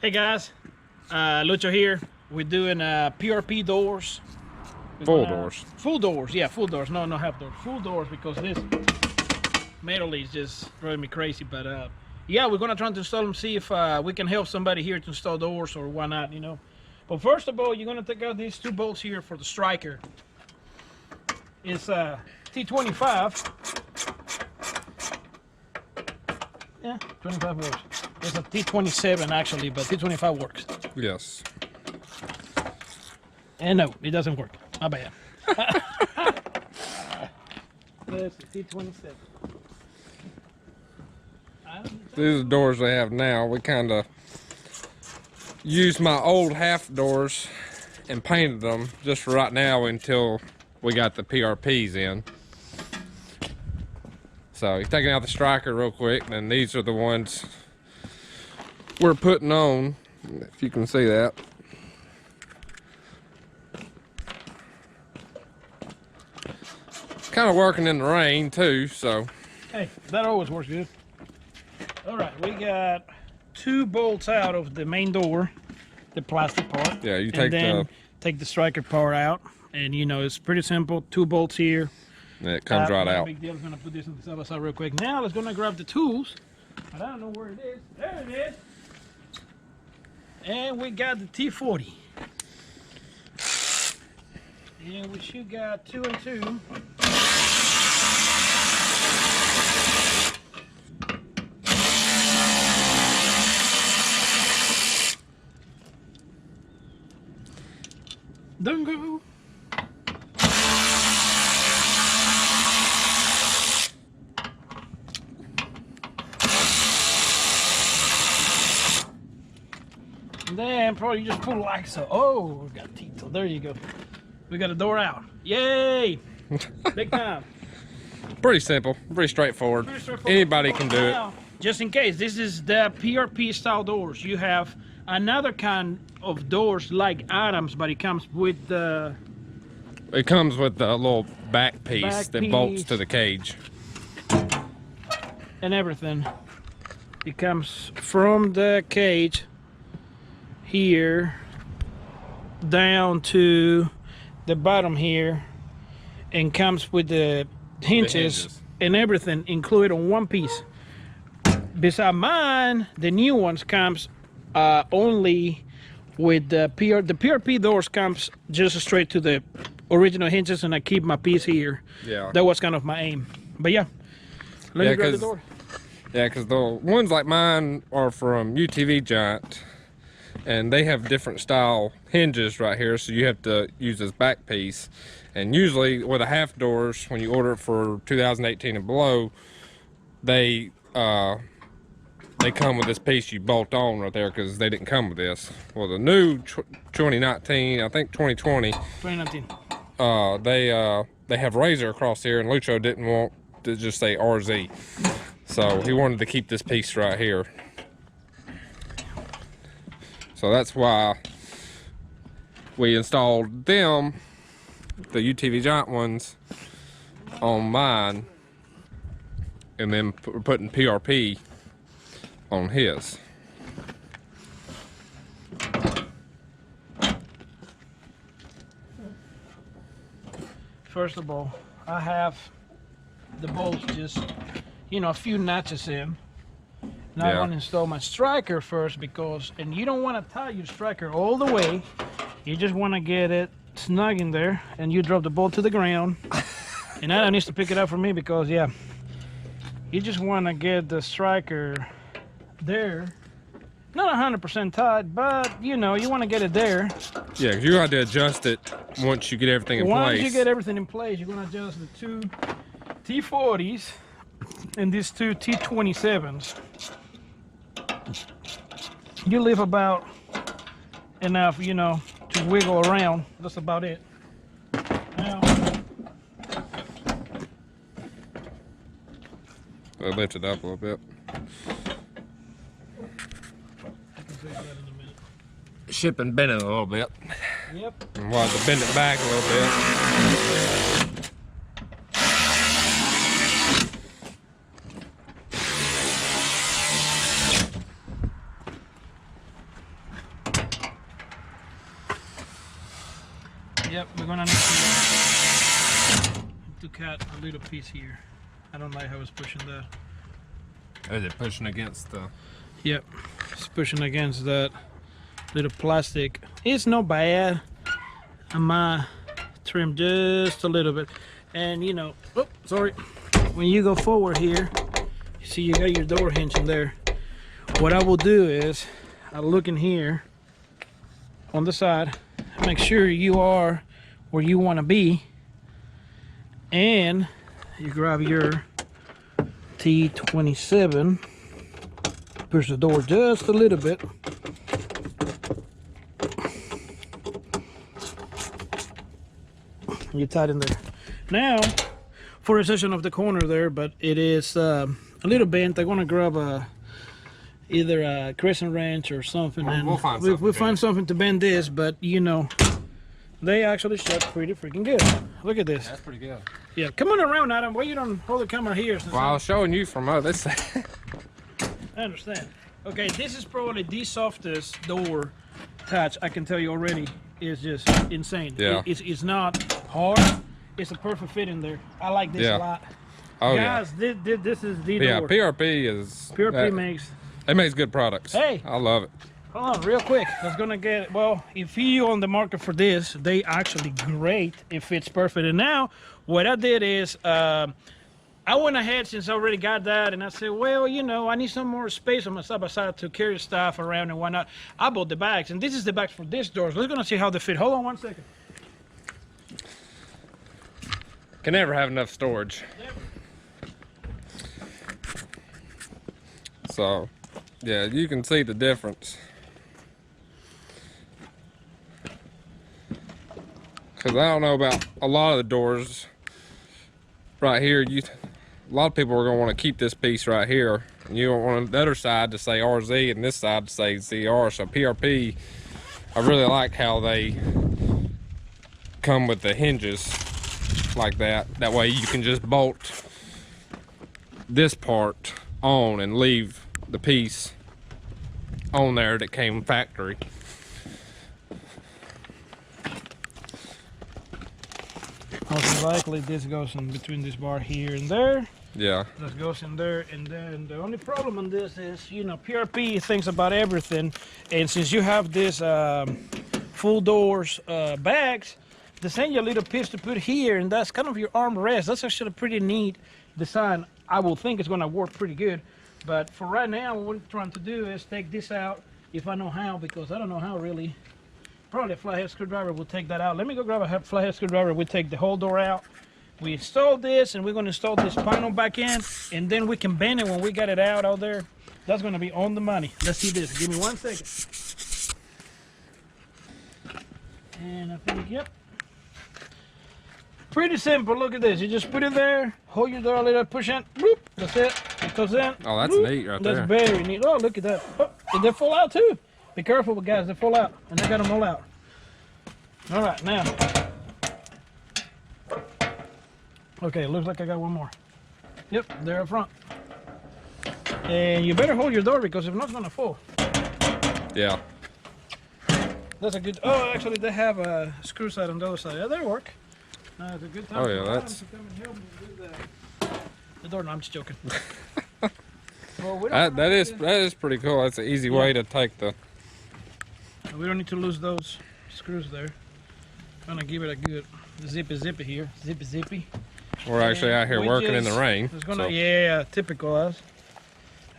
Hey guys, Lucho here. We're doing PRP doors. Full doors. Full doors, yeah, full doors. No, half doors. Full doors because this metal is just driving me crazy. But yeah, we're gonna try to install them. See if we can help somebody here to install doors or why not, you know. But first of all, you're gonna take out these two bolts here for the striker. It's T25. Yeah, 25 works. It's a T27 actually, but T25 works. Yes. And no, it doesn't work. My bad. That's a T27. These are the doors they have now. We kind of used my old half doors and painted them just for right now until we got the PRPs in. So you're taking out the striker real quick, and these are the ones we're putting on, if you can see that. Kind of working in the rain too, so. Hey, that always works good. All right, we got two bolts out of the main door, the plastic part. Yeah, you take the striker part out, and you know it's pretty simple. Two bolts here. Yeah, it comes right out. Big deal. I'm gonna put this on the side by side real quick. Now let's gonna grab the tools. But I don't know where it is. There it is. And we got the T40. And we should got 2 and 2. Don't go. And then probably just pull like so. Oh, we got teeth. So there you go. We got a door out. Yay! Big time. Pretty simple, pretty straightforward. Anybody can do it. Just in case, this is the PRP style doors. You have another kind of doors like Adams, but it comes with the. It comes with the little back piece that bolts to the cage. And everything. It comes from the cage here down to the bottom here and comes with the hinges and everything included on one piece. Beside mine, the new ones comes only with the PRP doors comes just straight to the original hinges, and I keep my piece here. Yeah. That was kind of my aim. But yeah, let me grab the door. Yeah, because the ones like mine are from UTV Giant, and they have different style hinges right here, so you have to use this back piece. And usually with the half doors, when you order it for 2018 and below, they come with this piece you bolt on right there because they didn't come with this. Well, the new 2019, I think 2020, 2019. they have razor across here, and Lucho didn't want to just say RZ, so he wanted to keep this piece right here. So that's why we installed them, the UTV Giant ones, on mine, and then we're putting PRP on his. First of all, I have the bolts just, you know, a few notches in. Now I want to install my striker first because, and you don't want to tie your striker all the way. You just want to get it snug in there, and you drop the bolt to the ground. And Adam needs to pick it up for me because, yeah, you just want to get the striker there. Not 100% tight, but you know, you want to get it there. Yeah, because you have to adjust it once you get everything in place. Once you get everything in place, you're going to adjust the two T40s and these two T27s. You leave about enough, you know, to wiggle around. That's about it. Now, I'll lift it up a little bit. Ship and bend it a little bit. Yep. And we'll have to bend it back a little bit. Yep, we're gonna need to cut a little piece here. I don't like how it's pushing that. Is it pushing against the... Yep, it's pushing against that little plastic. It's not bad. I might trim just a little bit. And you know, oh, sorry. When you go forward here, you see you got your door hinge in there. What I will do is, I'll look in here on the side, make sure you are where you want to be, and you grab your T27, push the door just a little bit. You tighten there. Now, for a section of the corner there, but it is a little bent. I'm gonna grab either a crescent wrench or something, and we'll find something. We'll find something to bend this. But you know, they actually shut pretty freaking good. Look at this. That's pretty good. Yeah, come on around, Adam. Why you don't hold the camera here? Well, I was showing you from this side. I understand. Okay, this is probably the softest door touch I can tell you already. Is just insane. Yeah. It's not hard. It's a perfect fit in there. I like this a lot. Oh, guys, yeah. This is the Yeah, door. PRP is... PRP makes... It makes good products. Hey. I love it. Hold on, real quick. That's gonna get... Well, if you're on the market for this, they actually great. It fits perfect. And now, what I did is... I went ahead, since I already got that, and I said, well, you know, I need some more space on my side-by-side to carry stuff around and whatnot. I bought the bags, and this is the bags for this door. So we're gonna see how they fit. Hold on 1 second. Can never have enough storage. So, yeah, you can see the difference. Because I don't know about a lot of the doors right here. A lot of people are going to want to keep this piece right here. And you don't want the other side to say RZ and this side to say ZR. So PRP, I really like how they come with the hinges like that. That way you can just bolt this part on and leave the piece on there that came factory. Most likely this goes in between this bar here and there. Yeah. This goes in there, and then the only problem on this is, you know, PRP thinks about everything, and since you have this full doors bags, they send you a little piece to put here, and that's kind of your armrest. That's actually a pretty neat design. I will think it's gonna work pretty good, but for right now, what we're trying to do is take this out, if I know how, because I don't know how really. Probably a flathead screwdriver will take that out. Let me go grab a flathead screwdriver. We take the whole door out. We install this, and we're going to install this panel back in, and then we can bend it when we got it out there. That's going to be on the money. Let's see this. Give me 1 second. And I think, yep. Pretty simple. Look at this. You just put it there, hold your door a little, push in, bloop, that's it. It goes in. Oh, that's bloop. neat right there. That's very neat. Oh, look at that. Oh, did they fall out too? Be careful, guys, they fall out, and I got them all out. All right, now. Okay, looks like I got one more. Yep, there up front. And you better hold your door, because if not, it's gonna fall. Yeah. That's a good, oh, actually, they have a screw side on the other side. Yeah, they work. It's a good time. Oh, yeah, for that's... Adam to come and help me with the door. No, I'm just joking. Well, that is pretty cool. That's an easy way to take the... We don't need to lose those screws there. Gonna give it a good zippy here. Zippy. We're actually out here working in the rain. It's gonna, so. yeah, typical us.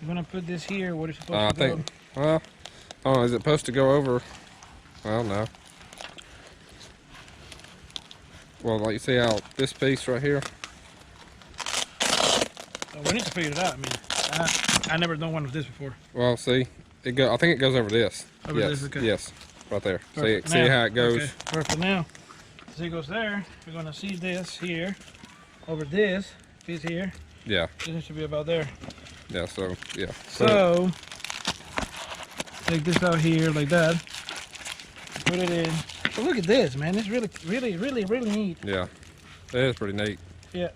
I'm gonna put this here. What is it supposed to go? Well, oh, is it supposed to go over? Well, no. Well, like you see how this piece right here. We need to figure it out. I mean, I never done one of this before. Well, see, it go. I think it goes over this. Over this, okay. Yes, right there. Perfect. See how it goes. Okay. Perfect. Now, see it goes there. We're gonna see this here, over this piece here. Yeah. This should be about there. Yeah. So yeah. So take this out here like that. Put it in. So look at this, man. It's really neat. Yeah. It is pretty neat. Yeah.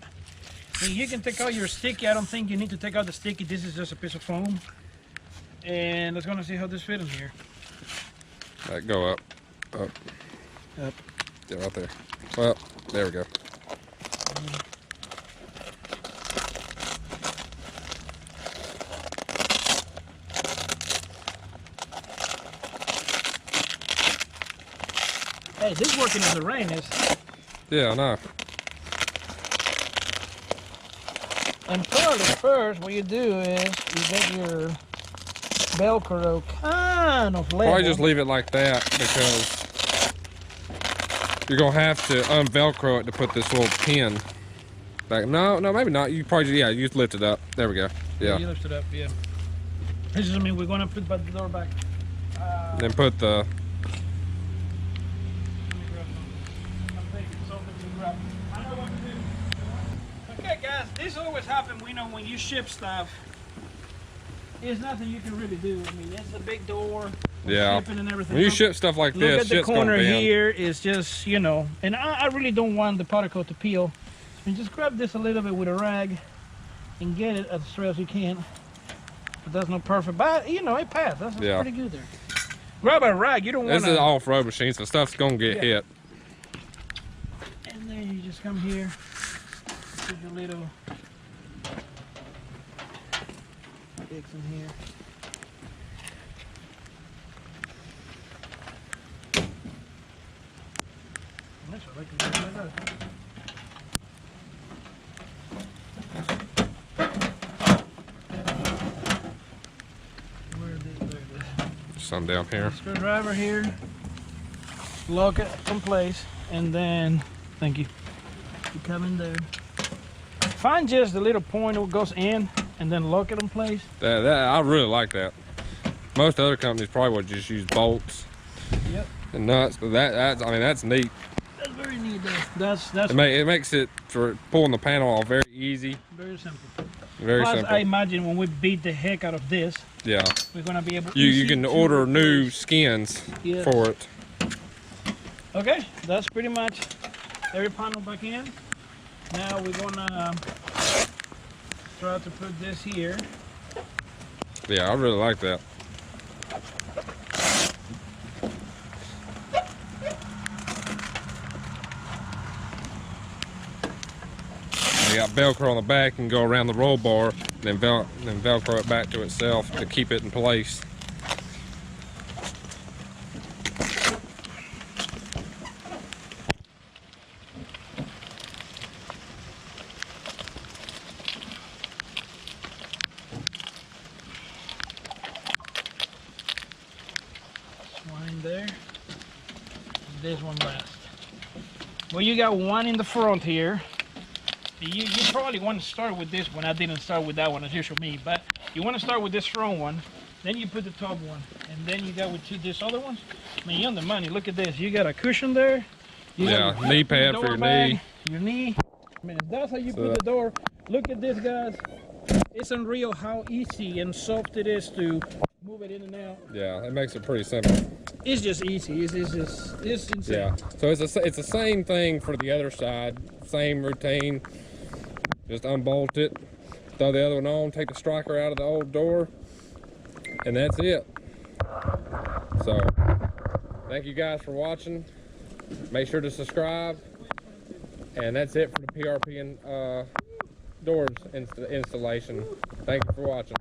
And you can take out your sticky. I don't think you need to take out the sticky. This is just a piece of foam. And let's gonna see how this fits in here. Go up. Up. Yeah, right there. Well, there we go. Hey, this working in the rain is. Yeah, I know. And probably first, what you do is you get your Velcro kind of level. Probably just leave it like that because you're gonna have to un-Velcro it to put this little pin back. No, maybe not. You probably, yeah, you just lift it up. There we go. Yeah. You lift it up, yeah. This is, I mean, we're gonna put the door back. Then put the. Let me grab something. I'm thinking something to grab. I know what to do. Okay, guys, this always happens. We know when you ship stuff, there's nothing you can really do. I mean, it's a big door. Yeah. Shipping and everything. When you ship stuff like Look this, at the shit's gonna corner bend. here is just, you know, and I really don't want the particle to peel. So just grab this a little bit with a rag and get it as straight as you can. But that's not perfect, but you know, it passed. That's Yeah. pretty good there. Grab a rag. You don't want This is an off-road machine, so stuff's gonna get hit. And then you just come here, put your little sticks in here. That's what I can do like that. Where is it? There it is. Some down here. Screwdriver here. Lock it in place, and then thank you. You come in there. Find just the little point that goes in, and then lock it in place. I really like that. Most other companies probably would just use bolts Yep. and nuts, but that's I mean that's neat. That's very neat. That's It makes it for pulling the panel off very easy, very simple. very Plus, simple. I imagine when we beat the heck out of this, Yeah, we're gonna be able. you easy can to order new replace. skins Yes. for it. Okay, that's pretty much every panel back in. Now we're gonna try to put this here. Yeah, I really like that. You got Velcro on the back and go around the roll bar, then Velcro it back to itself to keep it in place. One there. This one last. Well, you got one in the front here. You probably want to start with this one. I didn't start with that one as usual me, but you want to start with this front one. Then you put the top one, and then you got with this other one. I mean, you're on the money. Look at this. You got a cushion there. You Yeah, got knee pad door for your bag, knee. Your knee. I mean, if that's how you put the door. Look at this, guys. It's unreal how easy and soft it is to move it in and out. Yeah, it makes it pretty simple. It's just easy. It's insane. Yeah, so it's the same thing for the other side. Same routine. Just unbolt it, throw the other one on, take the striker out of the old door, and that's it. So, thank you guys for watching. Make sure to subscribe. And that's it for the PRP and doors installation. Thank you for watching.